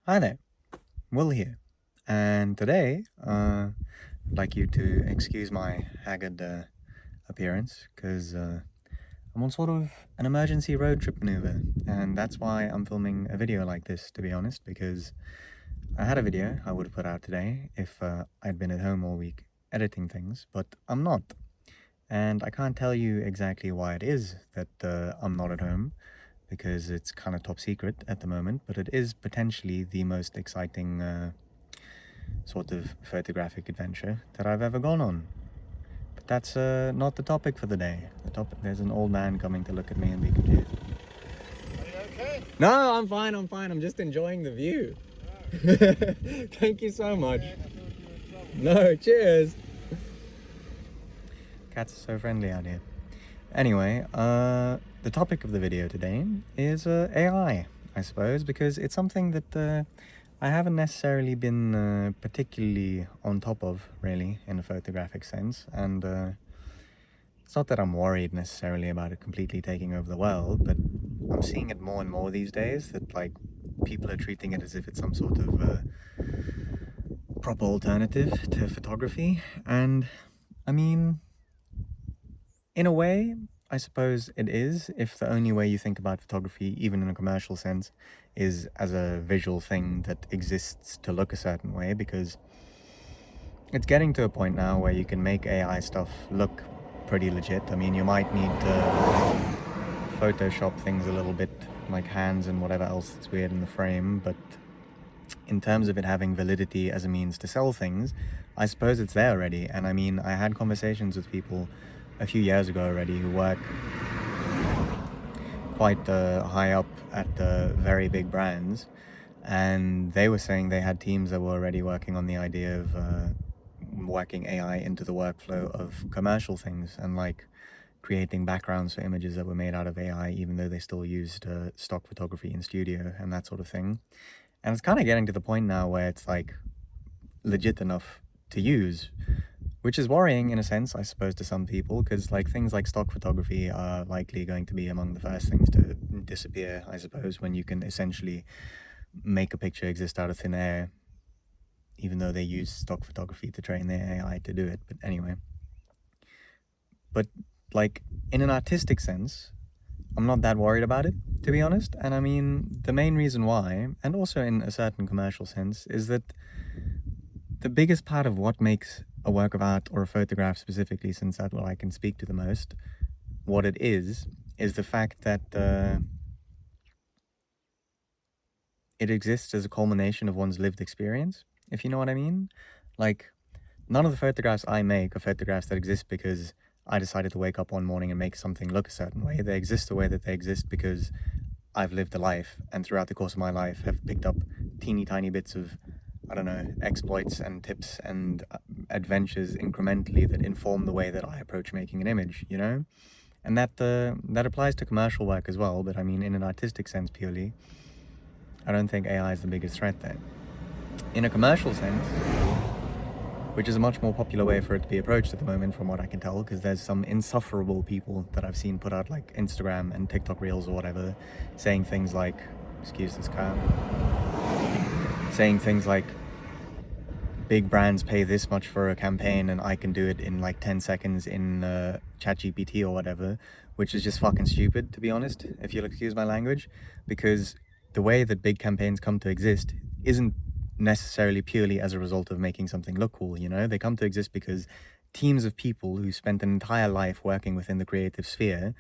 Hi there, Will here, and today I'd like you to excuse my haggard appearance because I'm on sort of an emergency road trip maneuver, and that's why I'm filming a video like this, to be honest, because I had a video I would have put out today if I'd been at home all week editing things, but I'm not, and I can't tell you exactly why it is that I'm not at home, because it's kind of top secret at the moment, but it is potentially the most exciting sort of photographic adventure that I've ever gone on. But that's not the topic for the day. There's an old man coming to look at me and be confused. Are you okay? No, I'm fine, I'm just enjoying the view. Thank you so much. I thought you were in trouble. No, cheers. Cats are so friendly out here. Anyway, the topic of the video today is AI, I suppose, because it's something that I haven't necessarily been particularly on top of, really, in a photographic sense, and it's not that I'm worried necessarily about it completely taking over the world, but I'm seeing it more and more these days, that, like, people are treating it as if it's some sort of proper alternative to photography, and, I mean, in a way, I suppose it is, if the only way you think about photography, even in a commercial sense, is as a visual thing that exists to look a certain way, because it's getting to a point now where you can make AI stuff look pretty legit. I mean, you might need to Photoshop things a little bit, like hands and whatever else that's weird in the frame, but in terms of it having validity as a means to sell things, I suppose it's there already. And I mean, I had conversations with people a few years ago already who work quite high up at very big brands, and they were saying they had teams that were already working on the idea of working AI into the workflow of commercial things, and like creating backgrounds for images that were made out of AI, even though they still used stock photography in studio and that sort of thing. And it's kind of getting to the point now where it's like legit enough to use, which is worrying in a sense, I suppose, to some people, because like things like stock photography are likely going to be among the first things to disappear, I suppose, when you can essentially make a picture exist out of thin air, even though they use stock photography to train their AI to do it. But anyway, but like in an artistic sense, I'm not that worried about it, to be honest. And I mean, the main reason why, and also in a certain commercial sense, is that the biggest part of what makes a work of art, or a photograph specifically, since that's what I can speak to the most, what it is the fact that it exists as a culmination of one's lived experience, if you know what I mean. Like, none of the photographs I make are photographs that exist because I decided to wake up one morning and make something look a certain way. They exist the way that they exist because I've lived a life, and throughout the course of my life have picked up teeny tiny bits of, I don't know, exploits and tips and adventures incrementally that inform the way that I approach making an image, you know? And that applies to commercial work as well, but I mean, in an artistic sense purely, I don't think AI is the biggest threat there. In a commercial sense, which is a much more popular way for it to be approached at the moment, from what I can tell, because there's some insufferable people that I've seen put out like Instagram and TikTok Reels or whatever, saying things like, excuse this car, saying things like, big brands pay this much for a campaign and I can do it in like 10 seconds in ChatGPT or whatever, which is just fucking stupid, to be honest, if you'll excuse my language, because the way that big campaigns come to exist isn't necessarily purely as a result of making something look cool, you know? They come to exist because teams of people who spent an entire life working within the creative sphere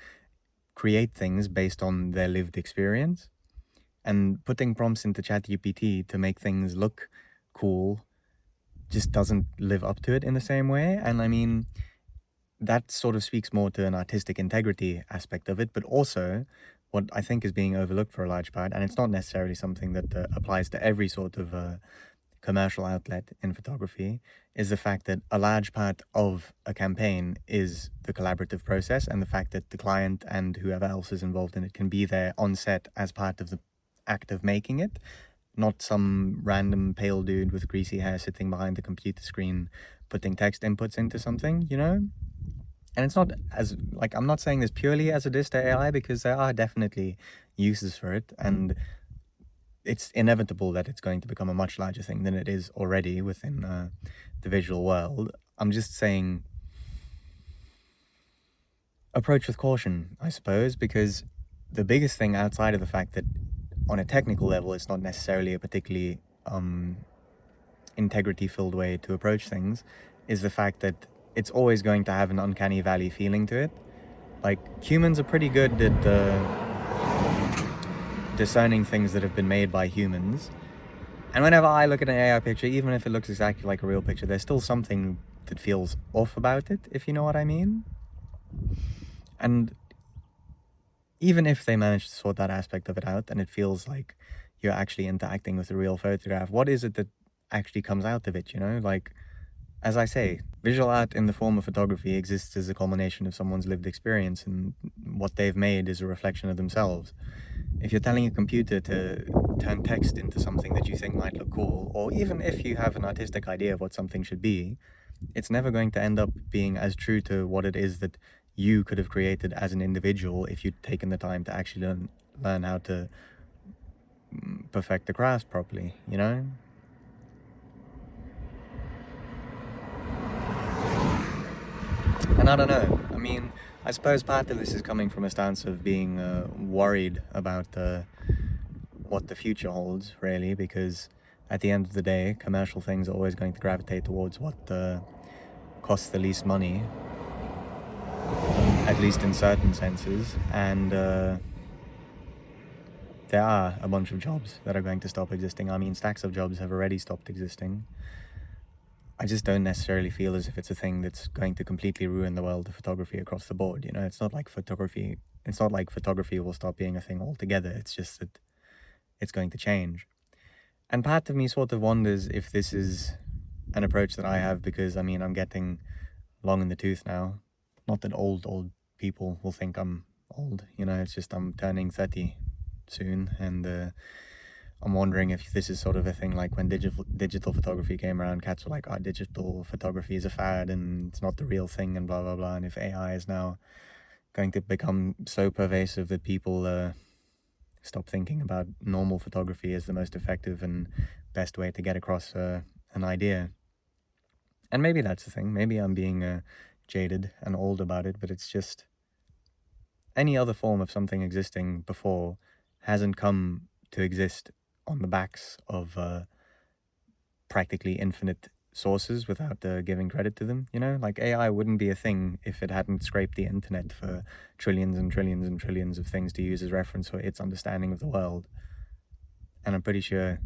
create things based on their lived experience, and putting prompts into ChatGPT to make things look cool just doesn't live up to it in the same way. And I mean, that sort of speaks more to an artistic integrity aspect of it, but also what I think is being overlooked for a large part, and it's not necessarily something that applies to every sort of commercial outlet in photography, is the fact that a large part of a campaign is the collaborative process, and the fact that the client and whoever else is involved in it can be there on set as part of the act of making it, not some random pale dude with greasy hair sitting behind the computer screen putting text inputs into something, you know? And it's not as, like, I'm not saying this purely as a diss to AI, because there are definitely uses for it, and it's inevitable that it's going to become a much larger thing than it is already within the visual world. I'm just saying, approach with caution, I suppose, because the biggest thing outside of the fact that on a technical level it's not necessarily a particularly integrity-filled way to approach things is the fact that it's always going to have an uncanny valley feeling to it. Like, humans are pretty good at discerning things that have been made by humans, and whenever I look at an AI picture, even if it looks exactly like a real picture, there's still something that feels off about it, if you know what I mean. And even if they manage to sort that aspect of it out and it feels like you're actually interacting with a real photograph, what is it that actually comes out of it, you know? Like, as I say, visual art in the form of photography exists as a culmination of someone's lived experience, and what they've made is a reflection of themselves. If you're telling a computer to turn text into something that you think might look cool, or even if you have an artistic idea of what something should be, it's never going to end up being as true to what it is that you could have created as an individual if you'd taken the time to actually learn how to perfect the craft properly, you know? And I don't know, I mean, I suppose part of this is coming from a stance of being worried about what the future holds, really, because at the end of the day, commercial things are always going to gravitate towards what costs the least money, at least in certain senses, and there are a bunch of jobs that are going to stop existing. I mean, stacks of jobs have already stopped existing. I just don't necessarily feel as if it's a thing that's going to completely ruin the world of photography across the board, you know? It's not like photography will stop being a thing altogether. It's just that it's going to change. And part of me sort of wonders if this is an approach that I have because, I mean, I'm getting long in the tooth now. Not that old people will think I'm old, you know, it's just I'm turning 30 soon, and I'm wondering if this is sort of a thing like when digital photography came around, cats were like, oh, digital photography is a fad and it's not the real thing and blah, blah, blah. And if AI is now going to become so pervasive that people stop thinking about normal photography as the most effective and best way to get across an idea. And maybe that's the thing. Maybe I'm being jaded and old about it, but it's just any other form of something existing before hasn't come to exist on the backs of practically infinite sources without giving credit to them, you know? Like, AI wouldn't be a thing if it hadn't scraped the internet for trillions and trillions and trillions of things to use as reference for its understanding of the world. And I'm pretty sure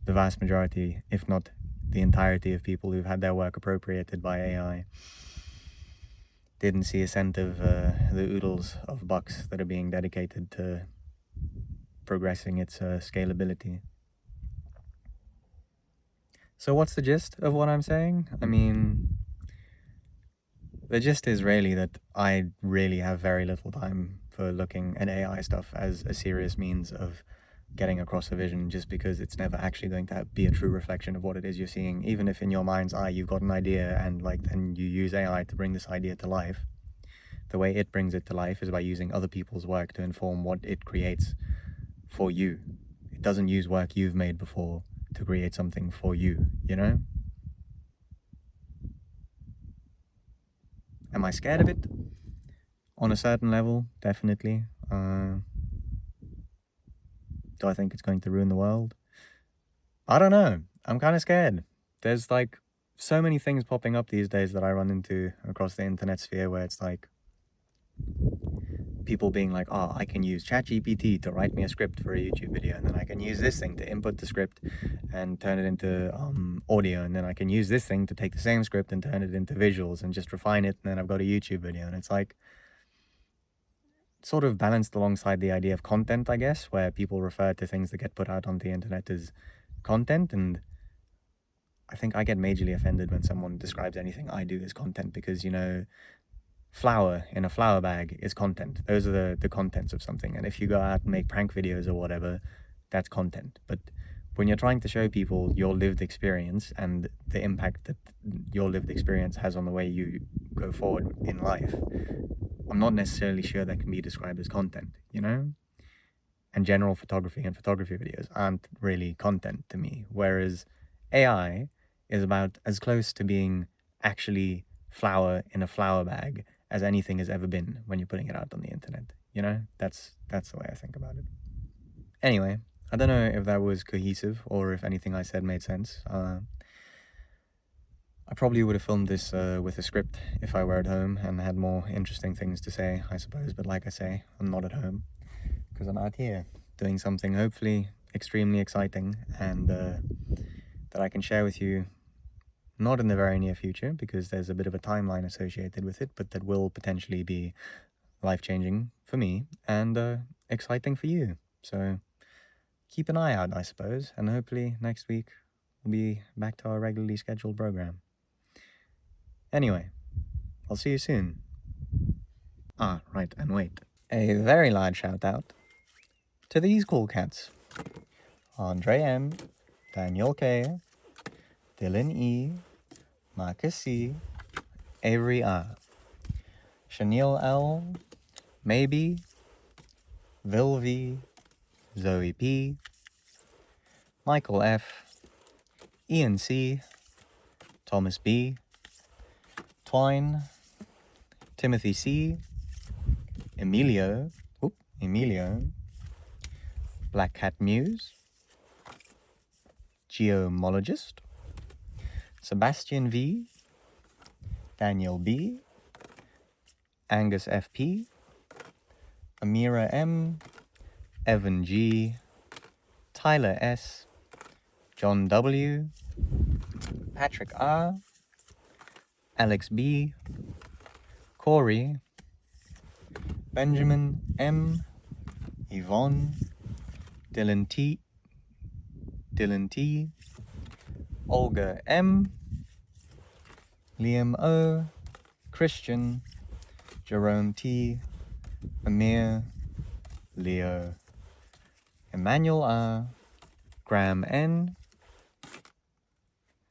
the vast majority, if not the entirety of people who've had their work appropriated by AI didn't see a cent of the oodles of bucks that are being dedicated to progressing its scalability. So what's the gist of what I'm saying? I mean, the gist is really that I really have very little time for looking at AI stuff as a serious means of getting across a vision, just because it's never actually going to be a true reflection of what it is you're seeing. Even if in your mind's eye you've got an idea and then you use AI to bring this idea to life, the way it brings it to life is by using other people's work to inform what it creates for you. It doesn't use work you've made before to create something for you, you know? Am I scared of it? On a certain level, definitely. Do I think it's going to ruin the world? I don't know. I'm kind of scared. There's like so many things popping up these days that I run into across the internet sphere where it's like people being like, oh, I can use ChatGPT to write me a script for a YouTube video, and then I can use this thing to input the script and turn it into audio, and then I can use this thing to take the same script and turn it into visuals and just refine it, and then I've got a YouTube video. And it's like sort of balanced alongside the idea of content, I guess, where people refer to things that get put out on the internet as content. And I think I get majorly offended when someone describes anything I do as content, because, you know, flour in a flour bag is content. Those are the contents of something. And if you go out and make prank videos or whatever, that's content. But when you're trying to show people your lived experience and the impact that your lived experience has on the way you go forward in life, I'm not necessarily sure that can be described as content, you know? and general photography and photography videos aren't really content to me, whereas AI is about as close to being actually flour in a flour bag as anything has ever been when you're putting it out on the internet. You know, that's the way I think about it. Anyway, I don't know if that was cohesive or if anything I said made sense. I probably would have filmed this with a script if I were at home and had more interesting things to say, I suppose. But like I say, I'm not at home because I'm out here doing something hopefully extremely exciting and that I can share with you, not in the very near future because there's a bit of a timeline associated with it, but that will potentially be life-changing for me and exciting for you. So keep an eye out, I suppose, and hopefully next week we'll be back to our regularly scheduled program. Anyway, I'll see you soon. Ah, right, and wait. A very large shout out to these cool cats. Andre M, Daniel K, Dylan E, Marcus C, Avery R, Chanel L, Maybe, Vil V, Zoe P, Michael F, Ian C, Thomas B, Twine, Timothy C, Emilio, Black Cat Muse, Geomologist, Sebastian V, Daniel B, Angus FP, Amira M, Evan G, Tyler S, John W, Patrick R, Alex B, Corey, Benjamin M, Yvonne, Dylan T, Olga M, Liam O, Christian, Jerome T, Amir, Leo, Emmanuel R, Graham N,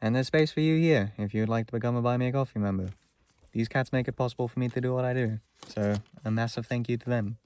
and there's space for you here if you'd like to become a Buy Me a Coffee member. These cats make it possible for me to do what I do, so a massive thank you to them.